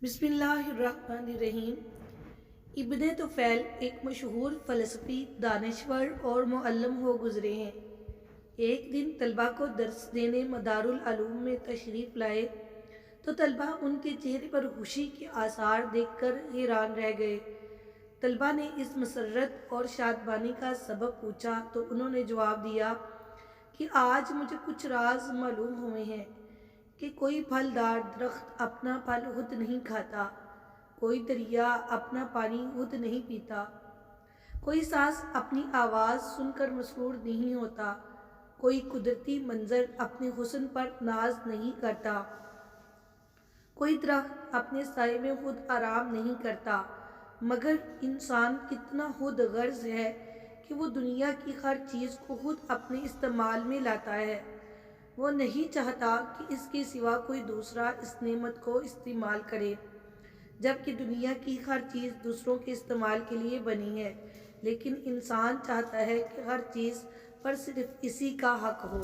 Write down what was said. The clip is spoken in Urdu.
بسم اللہ الرحمن الرحیم۔ ابن طفیل ایک مشہور فلسفی، دانشور اور معلم ہو گزرے ہیں۔ ایک دن طلباء کو درس دینے مدارالعلوم میں تشریف لائے تو طلباء ان کے چہرے پر خوشی کے آثار دیکھ کر حیران رہ گئے۔ طلباء نے اس مسرت اور شادمانی کا سبب پوچھا تو انہوں نے جواب دیا کہ آج مجھے کچھ راز معلوم ہوئے ہیں کہ کوئی پھلدار درخت اپنا پھل خود نہیں کھاتا، کوئی دریا اپنا پانی خود نہیں پیتا، کوئی سانس اپنی آواز سن کر مسرور نہیں ہوتا، کوئی قدرتی منظر اپنے حسن پر ناز نہیں کرتا، کوئی درخت اپنے سائے میں خود آرام نہیں کرتا، مگر انسان کتنا خود غرض ہے کہ وہ دنیا کی ہر چیز کو خود اپنے استعمال میں لاتا ہے۔ وہ نہیں چاہتا کہ اس کے سوا کوئی دوسرا اس نعمت کو استعمال کرے، جبکہ دنیا کی ہر چیز دوسروں کے استعمال کے لیے بنی ہے، لیکن انسان چاہتا ہے کہ ہر چیز پر صرف اسی کا حق ہو۔